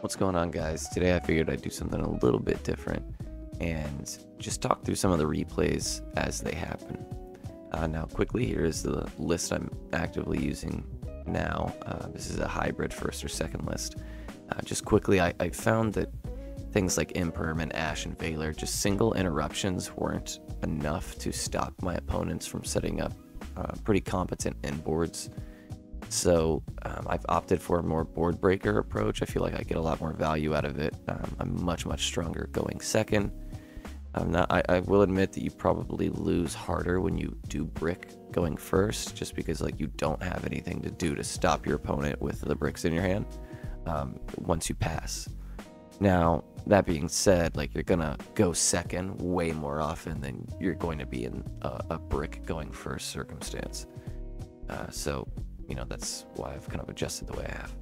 What's going on, guys? Today I figured I'd do something a little bit different and just talk through some of the replays as they happen. Now, quickly, here is the list I'm actively using now. This is a hybrid first or second list. Just quickly, I found that things like Imperm and Ash and Valor, just single interruptions weren't enough to stop my opponents from setting up pretty competent inboards. So I've opted for a more board breaker approach. I feel like I get a lot more value out of it. I'm much stronger going second. I will admit that you probably lose harder when you do brick going first, just because like you don't have anything to do to stop your opponent with the bricks in your hand once you pass. Now, that being said, like you're gonna go second way more often than you're going to be in a brick going first circumstance. So, you know, that's why I've kind of adjusted the way I have.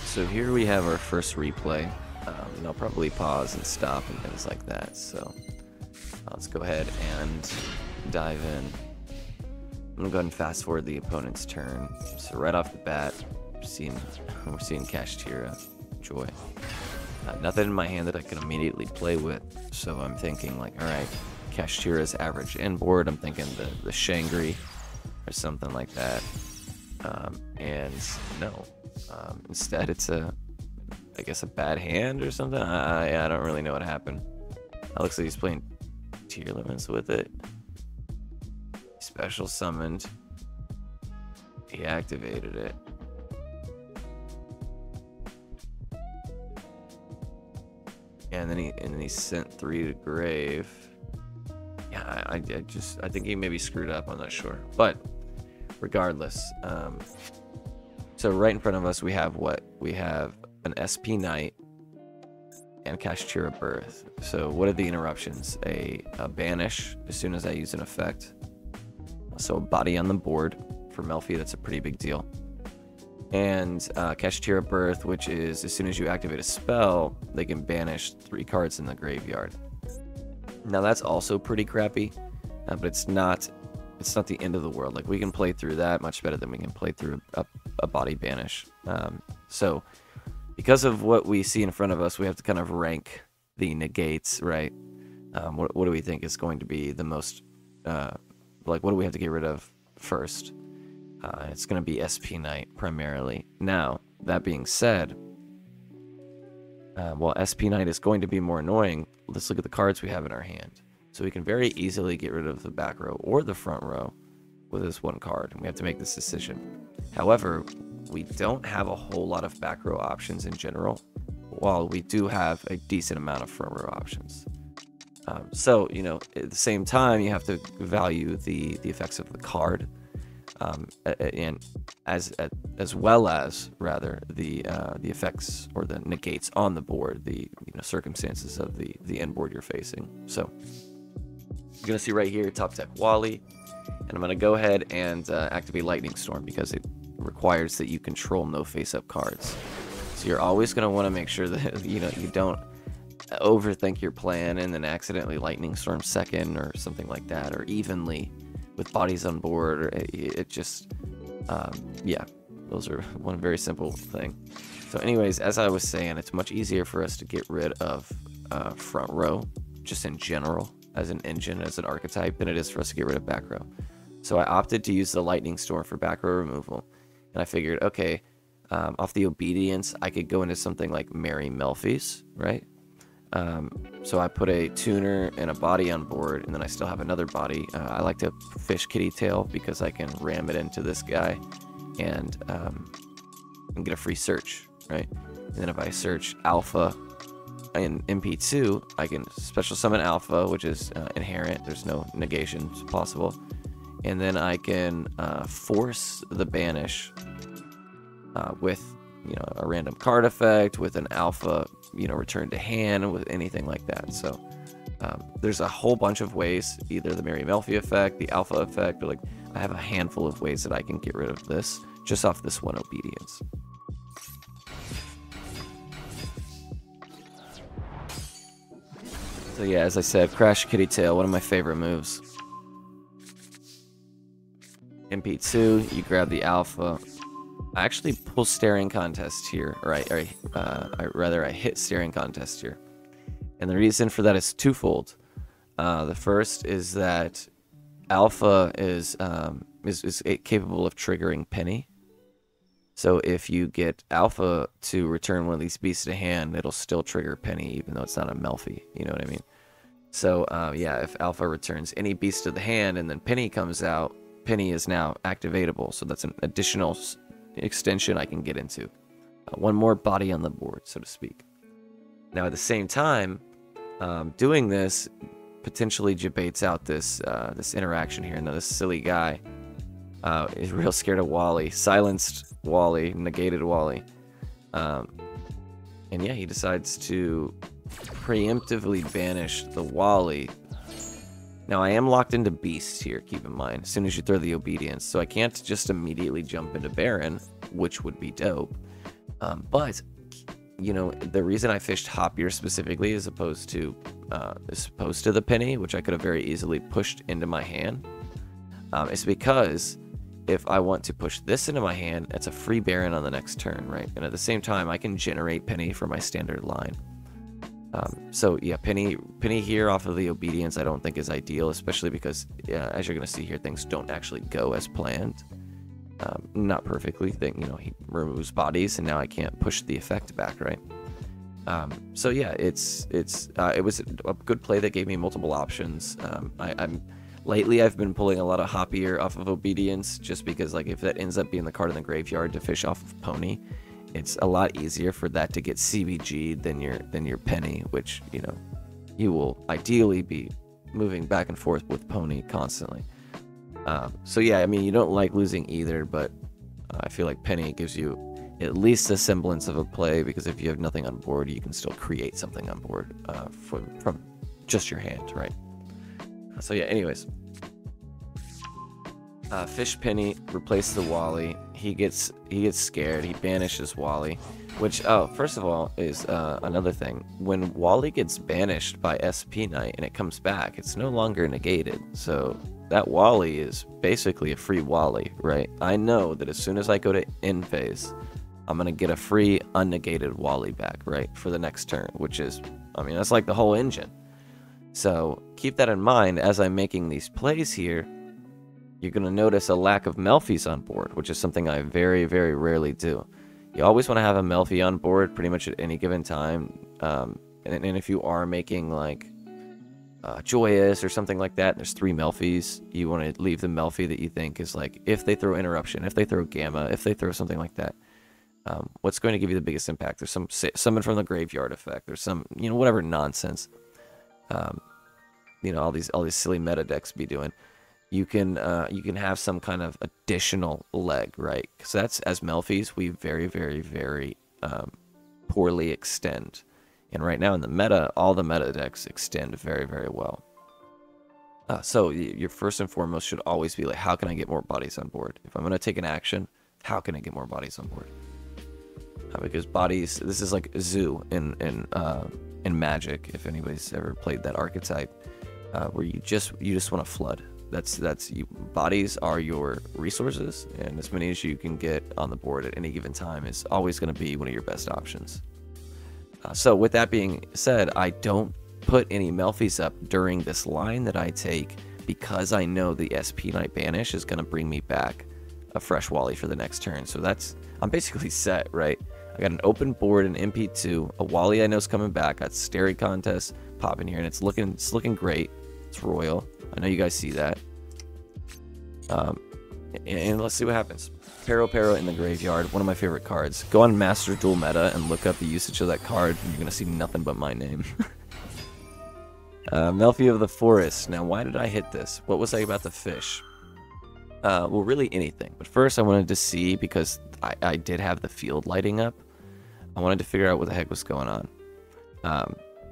So here we have our first replay. And I'll probably pause and stop and things like that. So let's go ahead and dive in. I'm gonna go ahead and fast forward the opponent's turn. So right off the bat, we're seeing Kashtira. Joy. Nothing in my hand that I can immediately play with. So I'm thinking like, all right, Kashtira's average inboard. I'm thinking the Shangri or something like that. And no, instead it's I guess a bad hand or something. I don't really know what happened. It looks like he's playing tier limits with it. Special summoned. He activated it. And then he sent 3 to grave. Yeah, I think he maybe screwed up. I'm not sure, but regardless, so right in front of us we have what we have. An SP Knight and Kashtira Birth. So what are the interruptions? A banish as soon as I use an effect. So a body on the board for Melffy, that's a pretty big deal. And Kashtira Birth, which is as soon as you activate a spell, they can banish 3 cards in the graveyard. Now that's also pretty crappy, but it's not the end of the world. Like we can play through that much better than we can play through a body banish. So because of what we see in front of us, we have to kind of rank the negates, right? What do we think is going to be the most, like, what do we have to get rid of first? It's going to be SP Knight primarily. Now, that being said, while SP Knight is going to be more annoying, let's look at the cards we have in our hand. So we can very easily get rid of the back row or the front row with this one card, and we have to make this decision. However, we don't have a whole lot of back row options in general, while we do have a decent amount of front row options. So, you know, at the same time, you have to value the effects of the card, and as well as rather the effects or the negates on the board, the circumstances of the end board you're facing. So you're gonna see right here, top deck Wally, and I'm gonna go ahead and activate Lightning Storm because it requires that you control no face-up cards. So you're always going to want to make sure that you don't overthink your plan and then accidentally Lightning Storm second or something like that, or evenly with bodies on board. Or it just yeah, those are one very simple thing. So anyways, as I was saying, it's much easier for us to get rid of front row just in general as an engine, as an archetype, than it is for us to get rid of back row. So I opted to use the Lightning Storm for back row removal. And I figured, okay, off the obedience, I could go into something like Merry Melffy's, right? So I put a tuner and a body on board, and then I still have another body. I like to fish Kitty Tail because I can ram it into this guy and get a free search, right? And then if I search Alpha in MP2, I can special summon Alpha, which is inherent. There's no negations possible. And then I can force the banish with a random card effect, with an alpha return to hand, with anything like that. So there's a whole bunch of ways, either the Merry Melffy effect, the alpha effect, or like I have a handful of ways that I can get rid of this just off this one obedience. So yeah, as I said, Crash Kitty Tail, one of my favorite moves. MP2, you grab the alpha, I actually pull staring contest here, or I hit staring contest here. And the reason for that is twofold. The first is that Alpha is capable of triggering Penny. So if you get Alpha to return one of these beasts to hand, it'll still trigger Penny, even though it's not a Melffy. You know what I mean? So yeah, if Alpha returns any beast to the hand and then Penny comes out, Penny is now activatable. So that's an additional extension I can get into. One more body on the board, so to speak. Now at the same time, doing this potentially debates out this this interaction here. Now this silly guy is real scared of Wally. Silenced Wally, negated Wally. And yeah, he decides to preemptively banish the Wally. Now I am locked into Beast here, keep in mind, as soon as you throw the Obedience. So I can't just immediately jump into Baron, which would be dope. But, you know, the reason I fished Hopier specifically as opposed to the Penny, which I could have very easily pushed into my hand, is because if I want to push this into my hand, it's a free Baron on the next turn, right? And at the same time, I can generate Penny for my standard line. So yeah, Penny here off of the Obedience I don't think is ideal, especially because as you're going to see here, things don't actually go as planned. Not perfectly. You know, he removes bodies, and now I can't push the effect back, right? So yeah, it was a good play that gave me multiple options. Lately I've been pulling a lot of Hopier off of Obedience, just because like if that ends up being the card in the graveyard to fish off of Pony, it's a lot easier for that to get CBG'd than your Penny, which, you know, you will ideally be moving back and forth with Pony constantly. So yeah, I mean, you don't like losing either, but I feel like Penny gives you at least a semblance of a play, because if you have nothing on board, you can still create something on board from just your hand, right? So yeah, anyways. Fish Penny, replace the Wally. He gets scared. He banishes Wally, which, first of all, is another thing. When Wally gets banished by SP Knight and it comes back, it's no longer negated. So that Wally is basically a free Wally, right? I know that as soon as I go to end phase, I'm gonna get a free unnegated Wally back, right, for the next turn, which is, I mean, that's like the whole engine. So keep that in mind as I'm making these plays here. You're going to notice a lack of Melffys on board, which is something I very, very rarely do. You always want to have a Melffy on board pretty much at any given time. And if you are making like Joyous or something like that, and there's 3 Melffys, you want to leave the Melffy that you think is like, if they throw Interruption, if they throw Gamma, if they throw something like that, what's going to give you the biggest impact? There's some Summon from the Graveyard effect. There's some, you know, whatever nonsense. You know, all these silly meta decks be doing. You can have some kind of additional leg, right? Because that's, as Melffys, we very, very, very poorly extend. And right now in the meta, all the meta decks extend very, very well. So your first and foremost should always be like, how can I get more bodies on board? If I'm going to take an action, how can I get more bodies on board? Because bodies, this is like Zoo in Magic, if anybody's ever played that archetype, where you just want to flood. That's you. Bodies are your resources, and as many as you can get on the board at any given time is always going to be one of your best options. So with that being said, I don't put any Melffys up during this line that I take, because I know the SP Knight Banish is going to bring me back a fresh Wally for the next turn. So I'm basically set, right? I got an open board, an MP2, a Wally I know is coming back, got Stary Contest popping here, and it's looking great. It's royal. I know you guys see that. And let's see what happens. Pero in the graveyard, one of my favorite cards. Go on Master Duel Meta and look up the usage of that card, and you're going to see nothing but my name. Melffy of the Forest. Now, why did I hit this? What was I about to fish? Well, really anything. But first, I wanted to see, because I did have the field lighting up, I wanted to figure out what the heck was going on.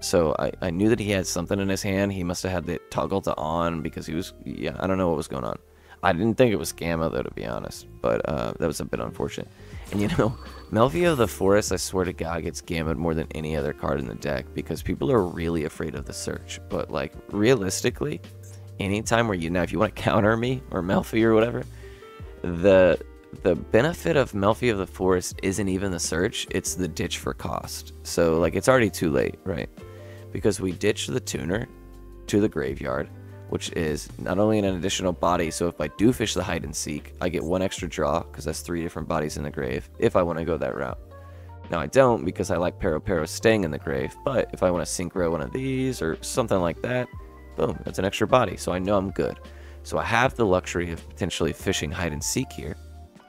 So I knew that he had something in his hand. He must have had the toggle to on, because he was, yeah, I don't know what was going on. I didn't think it was Gamma, though, to be honest. But that was a bit unfortunate. And, you know, Melffy of the Forest, I swear to God, gets Gamma more than any other card in the deck, because people are really afraid of the search. But, like, realistically, anytime where now, if you want to counter me, or Melffy or whatever, the the benefit of Melffy of the Forest isn't even the search, it's the ditch for cost. So, like, it's already too late, right? Because we ditched the tuner to the graveyard, which is not only an additional body, so if I do fish the hide and seek, I get 1 extra draw, because that's 3 different bodies in the grave, if I want to go that route. Now, I don't, because I like Pero staying in the grave, but if I want to synchro one of these, or something like that, boom, that's an extra body, so I know I'm good. So I have the luxury of potentially fishing hide and seek here,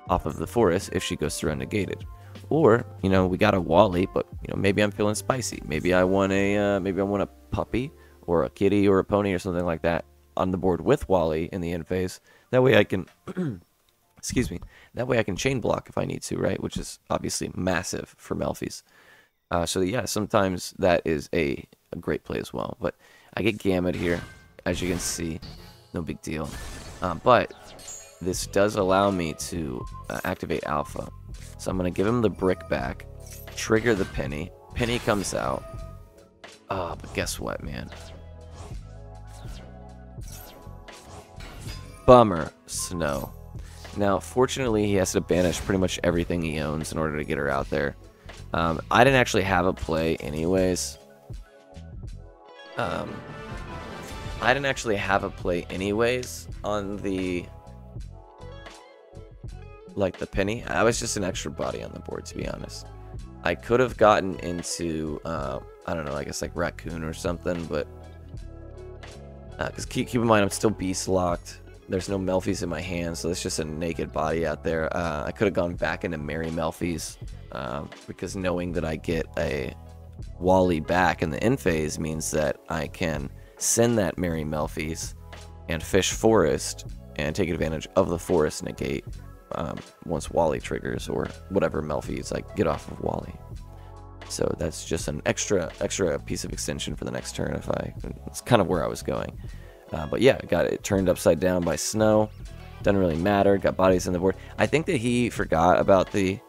off of the forest, if she goes through unnegated. Or, you know, we got a Wally, but, you know, maybe I'm feeling spicy. Maybe I want a puppy, or a kitty, or a pony, or something like that on the board with Wally in the end phase. That way I can, excuse me, that way I can chain block if I need to, right? Which is obviously massive for Melffys. So yeah, sometimes that is a great play as well. But I get Gamut here, as you can see, no big deal. But this does allow me to activate Alpha. So I'm going to give him the brick back, trigger the penny. Penny comes out. Oh, but guess what, man? Bummer, Snow. Now, fortunately, he has to banish pretty much everything he owns in order to get her out there. I didn't actually have a play anyways. On the... like the penny. I was just an extra body on the board, to be honest. I could have gotten into I don't know, I guess like raccoon or something, but because keep in mind I'm still beast locked. There's no Melffys in my hand, so it's just a naked body out there. I could have gone back into Mary Melffys, because knowing that I get a Wally back in the end phase means that I can send that Mary Melffys and fish forest and take advantage of the forest negate once Wally triggers, or whatever Melffys I get off of Wally. So that's just an extra piece of extension for the next turn. It's kind of where I was going. But yeah, got it turned upside down by Snow. Doesn't really matter. Got bodies on the board. I think that he forgot about the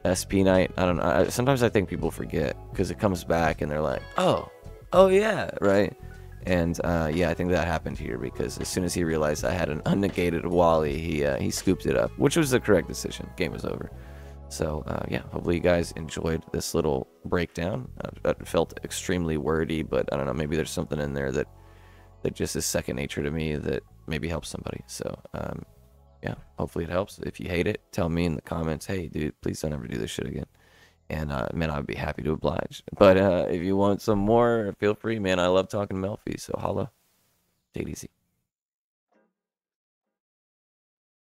SP Knight. I don't know. Sometimes I think people forget because it comes back and they're like, oh yeah, right? And yeah, I think that happened here because as soon as he realized I had an unnegated Wally, he scooped it up, which was the correct decision. Game was over. So yeah, hopefully you guys enjoyed this little breakdown. It felt extremely wordy, but I don't know, maybe there's something in there that just is second nature to me that maybe helps somebody. So yeah, hopefully it helps. If you hate it, tell me in the comments, hey dude, please don't ever do this shit again. And man, I'd be happy to oblige. But if you want some more, feel free, man. I love talking to Melffy, so holla. Take it easy.